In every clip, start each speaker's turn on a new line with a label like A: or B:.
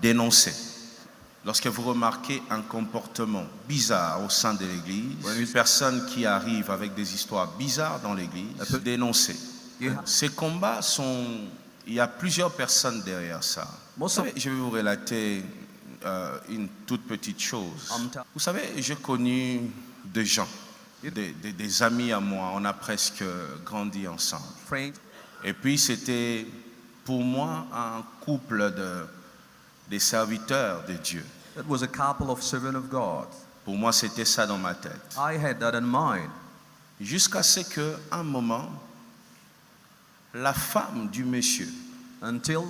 A: dénoncer. Lorsque vous remarquez un comportement bizarre au sein de l'église, une personne qui arrive avec des histoires bizarres dans l'église, dénoncer. Ces combats sont... Il y a plusieurs personnes derrière ça. Vous savez, je vais vous relater une toute petite chose. Vous savez, j'ai connu des gens, des amis à moi, on a presque grandi ensemble. Et puis c'était pour moi un couple des serviteurs de Dieu.
B: It was a couple of servants of God.
A: Pour moi, c'était ça dans ma tête.
B: I had that in mind.
A: Jusqu'à ce qu'un moment, la femme du monsieur,
B: until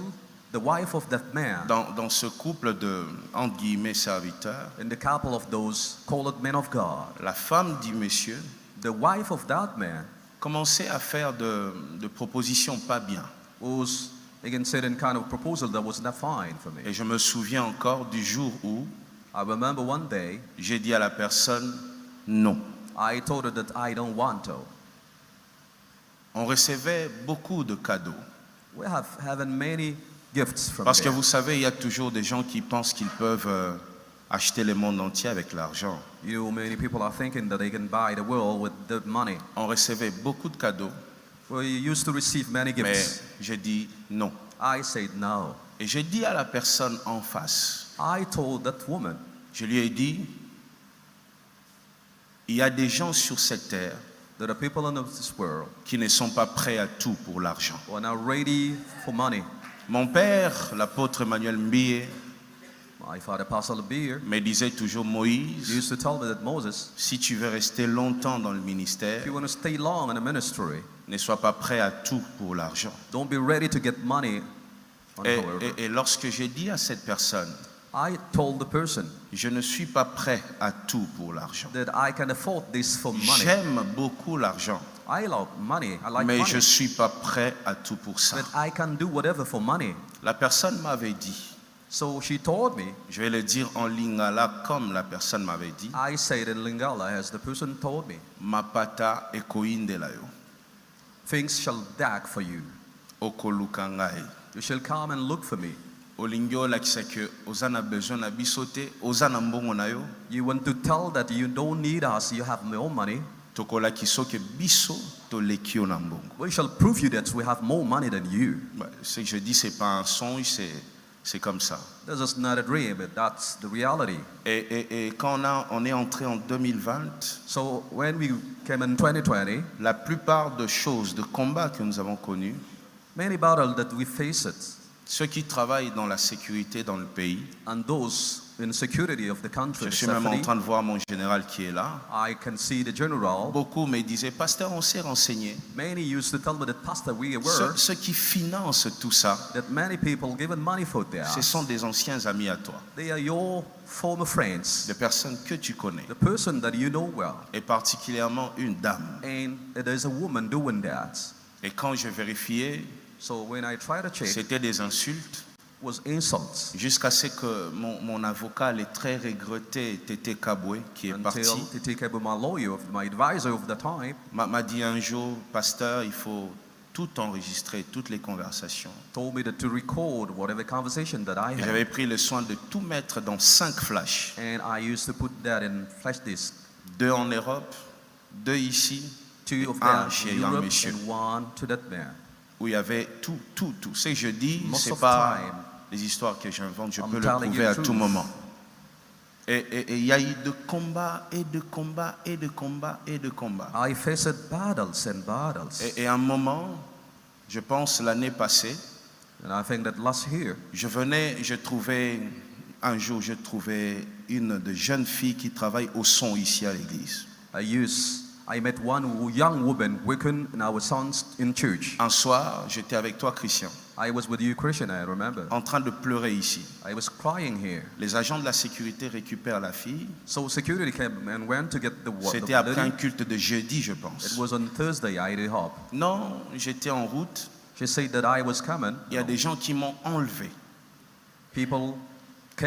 B: the wife of that man,
A: dans ce couple de, entre guillemets, serviteurs,
B: in the couple of those called men of God,
A: la femme du monsieur,
B: the wife of that man,
A: commençait à faire de propositions pas bien.
B: Was again certain kind of proposal that was not fine for me.
A: Et je me souviens encore du jour où
B: I remember one day,
A: j'ai dit à la personne non.
B: I told her that I don't want to.
A: On recevait beaucoup de cadeaux.
B: We have having many gifts from
A: Parce que
B: there.
A: vous savez, il y a toujours des gens qui pensent qu'ils peuvent acheter le monde entier avec l'argent.
B: Many people are thinking that they can buy the world with the money.
A: On recevait beaucoup de cadeaux.
B: We used to receive many gifts.
A: Mais j'ai dit non.
B: I said no.
A: Et j'ai dit à la personne en face.
B: I told that woman.
A: Je lui ai dit, il y a des gens sur cette terre
B: There are people in this world
A: qui ne sont pas prêts à tout pour l'argent.
B: who are not ready for money.
A: Mon père, l'apôtre Emmanuel Mbie,
B: My father, Pastor Beer,
A: me disait toujours, Moïse,
B: used to tell me that Moses,
A: si tu veux rester longtemps dans le ministère,
B: if you want to stay long in the ministry,
A: ne sois pas prêt à tout pour l'argent.
B: don't be ready to get money.
A: Et lorsque j'ai dit à cette personne,
B: I told the person
A: je ne suis pas prêt à tout pour l'argent.
B: that I can afford this for money.
A: J'aime beaucoup l'argent,
B: I love money. I like
A: mais
B: money.
A: je ne suis pas prêt à tout pour ça.
B: But I can do whatever for money.
A: La personne m'avait dit,
B: So she told me,
A: je vais le dire en lingala comme la personne m'avait dit,
B: I said in Lingala as the person told me,
A: mapata ekoindela yo,
B: things shall dag for you.
A: okoluka ngai.
B: You shall come and look for me.
A: Olingi olakisa ke oza na besoin na biso te, oza na mbongo na yo,
B: You want to tell that you don't need us, you have your own money.
A: tokolakisa ke biso toleki yo na mbongo.
B: We shall prove you that we have more money than you.
A: Ce que je dis, c'est pas un songe, c'est comme ça.
B: This is not a dream, but that's the reality.
A: Et quand on est entré en 2020,
B: So when we came in 2020,
A: la plupart de choses, de combats que nous avons connus,
B: many battles that we faced,
A: ceux qui travaillent dans la sécurité dans le pays,
B: and those in security of the country,
A: je suis même en
B: safety,
A: train de voir mon général qui est là,
B: I can see the general.
A: beaucoup me disaient, pasteur, on s'est renseigné.
B: Many used to tell me that, Pastor, we were,
A: Ceux qui financent tout ça,
B: that many people given money for that.
A: ce sont des anciens amis à toi,
B: They are your former friends,
A: des personnes que tu connais,
B: the person that you know well.
A: et particulièrement une dame.
B: And there's a woman doing that.
A: Et quand je vérifiais,
B: So when I tried to check,
A: c'était des insultes,
B: it was insults.
A: jusqu'à ce que mon avocat, le très regretté Tété Kaboué, qui est
B: Until
A: parti,
B: to take care of my lawyer, my advisor of the time,
A: m'a dit un jour, pasteur, il faut tout enregistrer, toutes les conversations.
B: told me that to record whatever conversation that I
A: Et
B: had.
A: j'avais pris le soin de tout mettre dans 5 flashs.
B: And I used to put that in flash disk.
A: 2 en Europe, 2 ici,
B: 2 of
A: un
B: them
A: chez
B: in
A: un
B: Europe
A: monsieur,
B: and 1 to that man.
A: où il y avait tout. Ce que je dis,
B: Most
A: c'est
B: of
A: pas
B: time,
A: les histoires que j'invente, je
B: I'm
A: peux le
B: telling
A: prouver
B: you
A: à
B: the
A: tout
B: truth.
A: moment. Et il y a eu de combats et de combats et de combats et de combats.
B: I faced battles and battles.
A: Et à un moment, je pense l'année passée,
B: And I think that last year,
A: un jour, je trouvais une de jeunes filles qui travaille au son ici à l'église.
B: I met one young woman working in our sons in church.
A: Un soir, j'étais avec toi, Christian,
B: I was with you, Christian, I remember.
A: en train de pleurer ici.
B: I was crying here.
A: Les agents de la sécurité récupèrent la fille.
B: So security came and went to get the
A: C'était après un
B: lady.
A: culte de jeudi, je
B: It
A: pense.
B: was on Thursday, I hope.
A: Non, j'étais en route.
B: She said that I was coming.
A: Il y a des gens qui m'ont enlevé.
B: People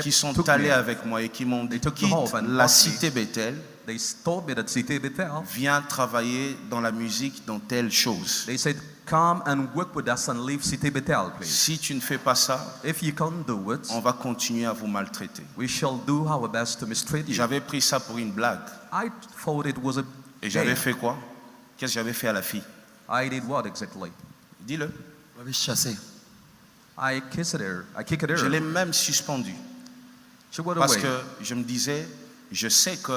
A: qui sont
B: took
A: allés
B: me.
A: avec moi et qui m'ont dit,
B: They took me
A: quitte
B: home and
A: la
B: brought me.
A: cité Bethel,
B: They told me that Cité Bethel,
A: viens travailler dans la musique, dans telle chose.
B: they said, come and work with us and leave Cité Bethel, please.
A: Si tu ne fais pas ça,
B: If you can't do it,
A: on va continuer à vous maltraiter.
B: we shall do our best to mistreat you.
A: J'avais pris ça pour une blague.
B: I thought it was a
A: Et j'avais
B: game.
A: fait quoi? Qu'est-ce que j'avais fait à la fille?
B: I did what exactly?
A: Dis-le.
C: Vous l'avez chassé.
B: I kissed her. I kicked her.
A: Je l'ai même suspendu.
B: She went
A: Parce
B: away.
A: que je me disais, je sais qu'il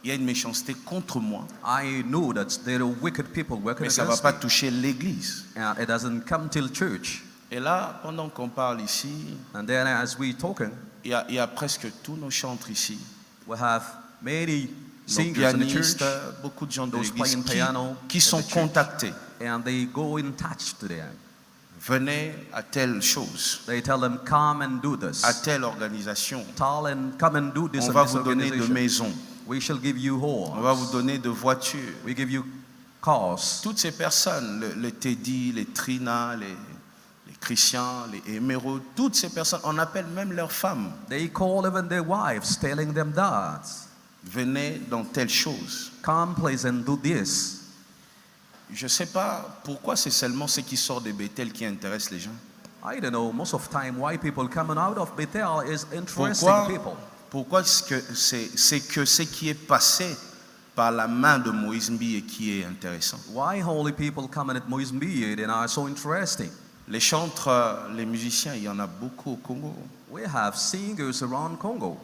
A: y a une méchanceté contre moi,
B: I knew that there are wicked people working
A: mais ça ne va
B: against
A: pas
B: me.
A: toucher l'église.
B: And it doesn't come till church.
A: Et là, pendant qu'on parle ici,
B: And then as we talking,
A: il y a presque tous nos chantres ici,
B: we have many
A: nos
B: singers in the church,
A: pianistes, beaucoup de gens de
B: those
A: l'église
B: playing piano
A: qui
B: in
A: sont
B: the church.
A: contactés.
B: and they go in touch to them.
A: Venez à telle chose,
B: They tell them, come and do this.
A: à telle organisation.
B: Tell and come and do this
A: On
B: in
A: va
B: this
A: vous donner de
B: organization.
A: maisons,
B: We shall give you
A: on va vous
B: homes.
A: donner de voitures.
B: We give you cars.
A: Toutes ces personnes, le Teddy, les Trina, les Christian, les Émeraudes, toutes ces personnes, on appelle même leurs femmes.
B: They call even their wives, telling them that,
A: Venez dans telle chose.
B: come please and do this.
A: Je ne sais pas pourquoi c'est seulement ce qui sort de Bethel qui intéresse les gens.
B: I don't know, most of the time why people coming out of Bethel is interesting
A: Pourquoi,
B: people.
A: pourquoi c'est que ce qui est passé par la main de Moïse Mbi et qui est intéressant.
B: Why holy people coming at Moïse Mbi and are so interesting?
A: Les chantres, les musiciens, il y en a beaucoup au Congo
B: We have singers around Congo.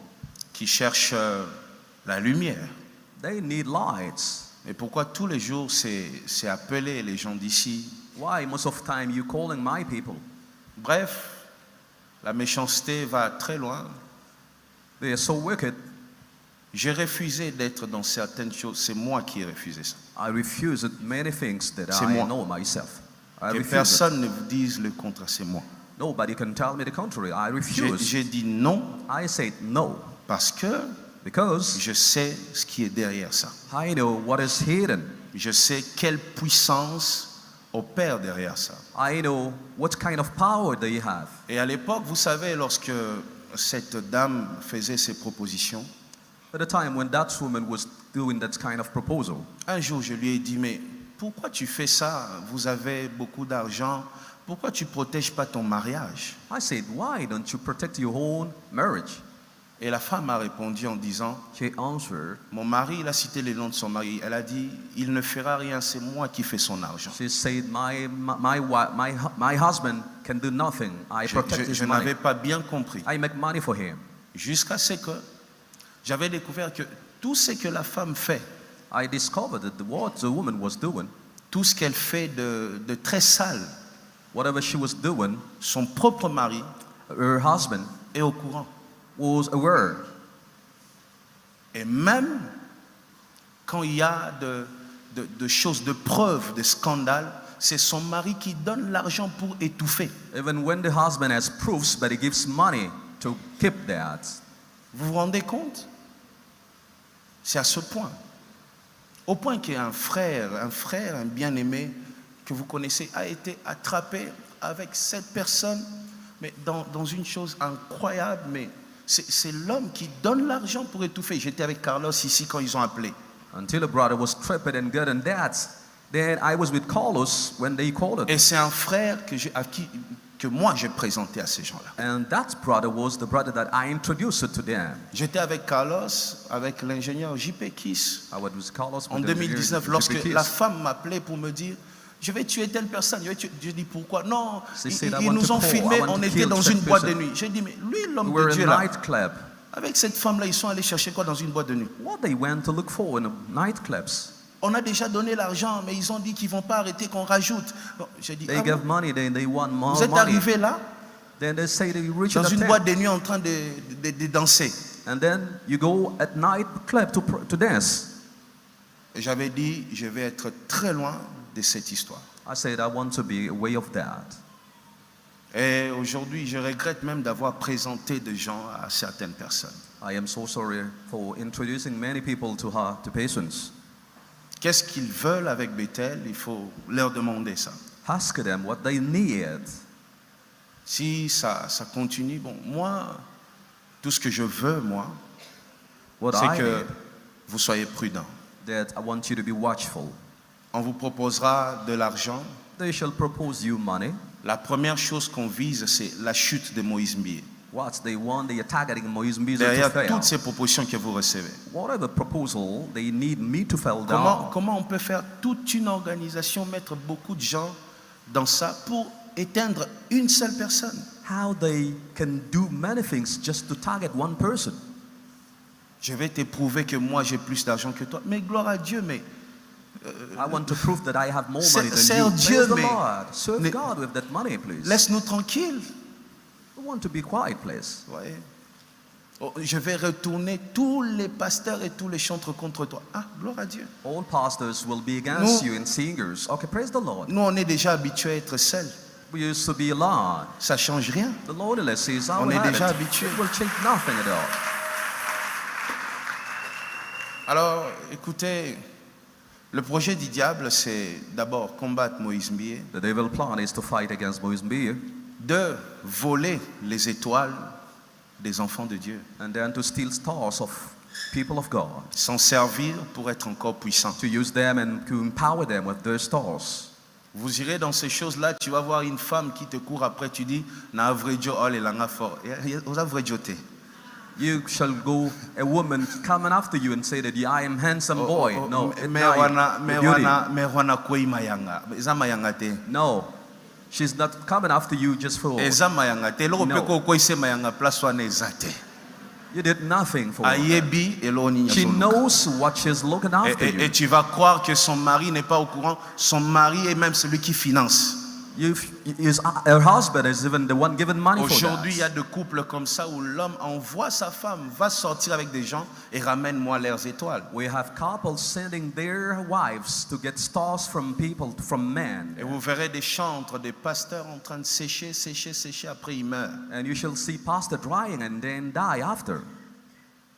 A: qui cherchent la lumière.
B: They need lights.
A: Et pourquoi tous les jours c'est appeler les gens d'ici?
B: Why most of the time you calling my people?
A: Bref, la méchanceté va très loin.
B: They are so wicked.
A: J'ai refusé d'être dans certaines choses. C'est moi qui ai refusé ça.
B: I refuse many things that
A: C'est
B: I
A: moi.
B: know myself. I
A: Que
B: refuse it.
A: personne ne vous dise le contraire, c'est moi.
B: Nobody can tell me the contrary. I refuse.
A: J'ai dit non
B: I said no
A: parce que
B: because
A: je sais ce qui est derrière ça.
B: I know what is hidden.
A: Je sais quelle puissance opère derrière ça.
B: I know what kind of power they have.
A: Et à l'époque, vous savez, lorsque cette dame faisait ses propositions,
B: At the time when that woman was doing that kind of proposal,
A: un jour je lui ai dit, mais pourquoi tu fais ça? Vous avez beaucoup d'argent. Pourquoi tu ne protèges pas ton mariage?
B: I said, why don't you protect your own marriage?
A: Et la femme a répondu en disant,
B: She answered,
A: mon mari, il a cité le nom de son mari. Elle a dit, il ne fera rien, c'est moi qui fais son argent.
B: she said, my husband can do nothing. I protect his
A: Je
B: money.
A: n'avais pas bien compris.
B: I make money for him.
A: Jusqu'à ce que j'avais découvert que tout ce que la femme fait,
B: I discovered that what the woman was doing,
A: tout ce qu'elle fait de très sale,
B: whatever she was doing,
A: son propre mari
B: her husband
A: est au courant.
B: was aware.
A: Et même quand il y a de choses, de preuves, de scandales, c'est son mari qui donne l'argent pour étouffer.
B: Even when the husband has proofs, but he gives money to keep that.
A: Vous vous rendez compte? C'est à ce point. Au point qu'un frère, un bien-aimé que vous connaissez a été attrapé avec cette personne, mais dans une chose incroyable, mais c'est l'homme qui donne l'argent pour étouffer. J'étais avec Carlos ici quand ils ont appelé.
B: Until a brother was trapped and gotten that, then I was with Carlos when they called
A: Et
B: it.
A: c'est un frère que moi j'ai présenté à ces gens-là.
B: And that brother was the brother that I introduced to them.
A: J'étais avec Carlos, avec l'ingénieur JP Kiss.
B: I was with Carlos
A: En
B: with the
A: 2019,
B: GP
A: lorsque
B: Kiss.
A: la femme m'appelait pour me dire, je vais tuer telle personne. Je dis pourquoi? Non,
B: She said, I
A: ils
B: want
A: nous
B: to
A: ont
B: call,
A: filmé,
B: I want
A: on
B: to
A: était
B: kill
A: dans
B: that
A: une boîte de
B: person.
A: nuit. J'ai dit, mais lui,
B: We
A: l'homme
B: were
A: de
B: in
A: Dieu
B: a
A: là,
B: nightclub.
A: avec cette femme-là, ils sont allés chercher quoi dans une boîte de nuit?
B: What they went to look for in the nightclubs?
A: On a déjà donné l'argent, mais ils ont dit qu'ils ne vont pas arrêter qu'on rajoute. Bon, j'ai dit,
B: They
A: ah
B: gave
A: bon?
B: money, then they want more
A: Vous êtes
B: money.
A: arrivé là,
B: Then they say they reach
A: dans
B: the
A: une
B: tent.
A: boîte de nuit en train de danser.
B: And then you go at night club to dance.
A: Et j'avais dit, je vais être très loin de cette histoire.
B: I said, I want to be away of that.
A: Et aujourd'hui, je regrette même d'avoir présenté des gens à certaines personnes.
B: I am so sorry for introducing many people to her, to patients.
A: Qu'est-ce qu'ils veulent avec Bethel? Il faut leur demander ça.
B: Ask them what they need.
A: Si ça continue, bon, moi, Tout ce que je veux, moi,
B: What
A: c'est
B: I
A: que
B: need,
A: vous soyez prudents.
B: that I want you to be watchful.
A: On vous proposera de l'argent.
B: They shall propose you money.
A: La première chose qu'on vise, c'est la chute de Moïse Mbie.
B: What they want, they are targeting Moïse Mbizo to
A: Derrière
B: fail.
A: toutes ces propositions que vous recevez.
B: Whatever proposal, they need me to fall down.
A: Comment on peut faire toute une organisation, mettre beaucoup de gens dans ça pour éteindre une seule personne?
B: How they can do many things just to target one person.
A: Je vais te prouver que moi j'ai plus d'argent que toi. Mais gloire à Dieu, mais
B: I want to prove that I have more money than
A: Sers
B: you.
A: Dieu,
B: Praise the
A: mais-
B: Lord. Serve
A: mais-
B: God with that money, please.
A: laisse-nous tranquilles.
B: We want to be quiet, please.
A: Voyez? Oh, je vais retourner tous les pasteurs et tous les chantres contre toi. Ah, gloire à Dieu.
B: All pastors will be against
A: Nous-
B: you and singers. Okay, praise the Lord.
A: Nous, on est déjà habitués à être seuls.
B: We used to be alone.
A: Ça change rien.
B: The loneliness is our
A: On est
B: habit.
A: déjà habitué.
B: It will change nothing at all.
A: Alors, écoutez, le projet du diable, c'est d'abord combattre Moïse Mbie,
B: The devil plan is to fight against Moïse Mbiye,
A: de voler les étoiles des enfants de Dieu,
B: and then to steal stars of people of God,
A: s'en servir pour être encore puissant.
B: to use them and to empower them with their stars.
A: Vous irez dans ces choses-là, tu vas voir une femme qui te court après, tu dis, na vrai Dieu, oh, les langues fort. Vous avez vrai Dieu, t'es.
B: You shall go, a woman coming after you and say that I am handsome boy. No, no, she's not coming after you just for. You did nothing for her. She knows what she's looking after
A: Et
B: you.
A: tu vas croire que son mari n'est pas au courant. Son mari est même celui qui finance.
B: Her husband is even the one giving money for
A: Aujourd'hui, il y a
B: that.
A: des couples comme ça où l'homme envoie sa femme, va sortir avec des gens et ramène-moi leurs étoiles.
B: We have couples sending their wives to get stars from people, from men.
A: Et vous verrez des chantres, des pasteurs en train de sécher, sécher, sécher, après ils meurent.
B: And you shall see pastor drying and then die after.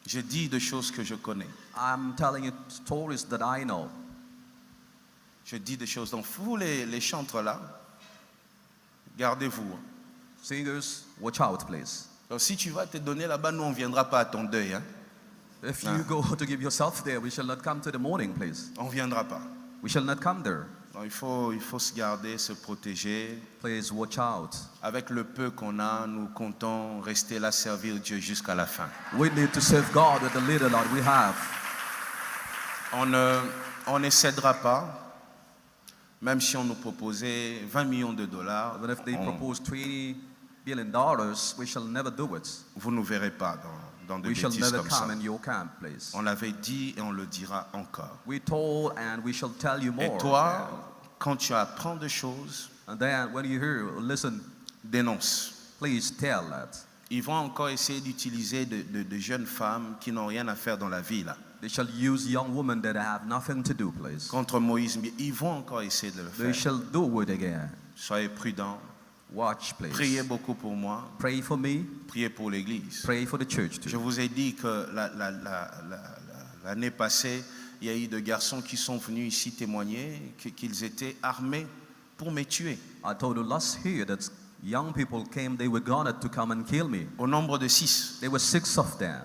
A: Je dis des choses que je connais.
B: I'm telling you stories that I know.
A: Je dis des choses. Donc vous les chantres là, gardez-vous.
B: Singers, watch out, please.
A: Donc si tu vas te donner là-bas, nous on ne viendra pas à ton deuil. Hein?
B: If you go to give yourself there, we shall not come to the morning, please.
A: On ne viendra pas.
B: We shall not come there.
A: Donc, il faut se garder, se protéger.
B: Please watch out.
A: Avec le peu qu'on a, nous comptons rester là, servir Dieu jusqu'à la fin.
B: We need to serve God with the little that we have.
A: On ne cédera pas, même si on nous proposait 20 millions de dollars.
B: Even if they propose $20 billion, we shall never do it.
A: Vous ne nous verrez pas dans des
B: We shall
A: bêtises
B: never
A: comme ça.
B: come in your camp, please.
A: On l'avait dit et on le dira encore.
B: We told and we shall tell you
A: Et
B: more.
A: toi, quand tu apprends des choses,
B: And then when you hear, listen,
A: dénonce.
B: please tell that.
A: Ils vont encore essayer d'utiliser de jeunes femmes qui n'ont rien à faire dans la vie là.
B: They shall use young women that have nothing to do, please.
A: Contre Moïse, ils vont encore essayer de le
B: They
A: faire.
B: shall do it again.
A: Soyez prudents.
B: Watch, please.
A: Priez beaucoup pour moi.
B: Pray for me.
A: Priez pour l'Église.
B: Pray for the church
A: Je
B: too.
A: vous ai dit que l'année passée, il y a eu des garçons qui sont venus ici témoigner qu'ils étaient armés pour me tuer.
B: I told you last year that young people came, they were goned to come and kill me.
A: Au nombre de 6.
B: There were 6 of them.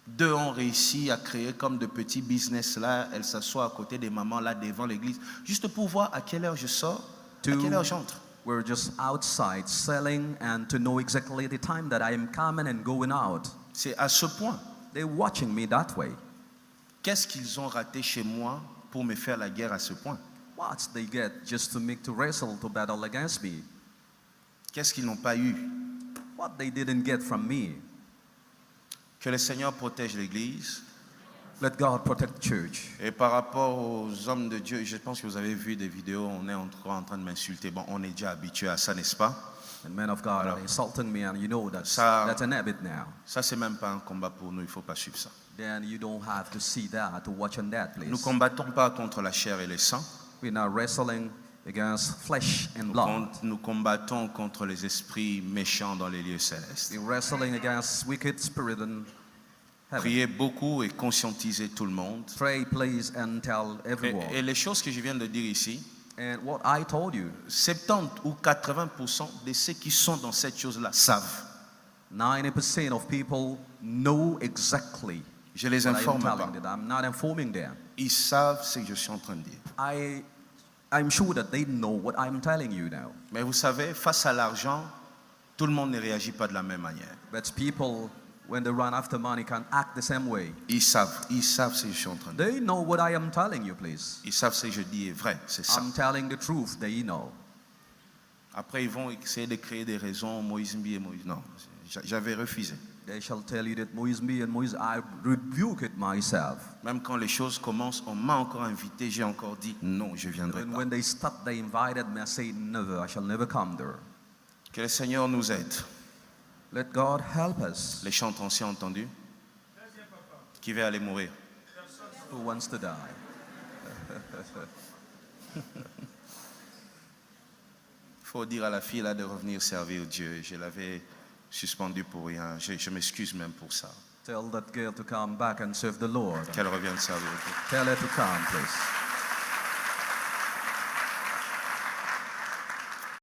A: 2 ont réussi à créer comme de petits business là. Elles s'assoient à côté des mamans là devant l'église, juste pour voir à quelle heure je sors, à quelle heure j'entre.
B: We're just outside selling and to know exactly the time that I am coming and going out.
A: C'est à ce point.
B: They're watching me that way.
A: Qu'est-ce qu'ils ont raté chez moi pour me faire la guerre à ce point?
B: What they get just to make to wrestle, to battle against me?
A: Qu'est-ce qu'ils n'ont pas eu?
B: What they didn't get from me?
A: Que le Seigneur protège l'Église.
B: Let God protect the church.
A: Et par rapport aux hommes de Dieu, je pense que vous avez vu des vidéos, on est encore en train de m'insulter. Bon, on est déjà habitué à ça, n'est-ce pas?
B: And men of God are insulting me, and you know that's an habit now.
A: Ça, c'est même pas un combat pour nous, il ne faut pas suivre ça.
B: Then you don't have to see that, to watch on that, please.
A: Nous ne combattons pas contre la chair et le sang.
B: We're not wrestling against flesh and blood.
A: Nous combattons contre les esprits méchants dans les lieux célestes.
B: We're wrestling against wicked spirit in heaven.
A: Priez beaucoup et conscientisez tout le monde.
B: Pray, please, and tell everyone.
A: Et les choses que je viens de dire ici,
B: And what I told you,
A: 70 ou 80% de ceux qui sont dans cette chose-là savent.
B: 90% of people know exactly.
A: Je les informe pas.
B: I'm not informing them.
A: Ils savent ce que je suis en train de dire.
B: I'm sure that they know what I'm telling you now.
A: Mais vous savez, face à l'argent, tout le monde ne réagit pas de la même manière.
B: But people, when they run after money, can't act the same way.
A: Ils savent ce que je suis en train de dire.
B: They know what I am telling you, please.
A: Ils savent ce que je dis est vrai, c'est ça.
B: I'm telling the truth, they know.
A: Après, ils vont essayer de créer des raisons, Moïse Mbi et Moïse. Non, j'avais refusé.
B: They shall tell you that Moïse Mbi and Moïse, I rebuke it myself.
A: Même quand les choses commencent, on m'a encore invité, j'ai encore dit non, je viendrai pas.
B: When they start, they invited me. I say never. I shall never come there.
A: Que le Seigneur nous aide.
B: Let God help us.
A: Les chants anciens entendus. Qui va aller mourir?
B: Who wants to die?
A: Il faut dire à la fille là de revenir servir Dieu. Je l'avais suspendu pour rien. Je m'excuse même pour ça.
B: Tell that girl to come back and serve the Lord.
A: Qu'elle revienne servir Dieu.
B: Tell her to come, please.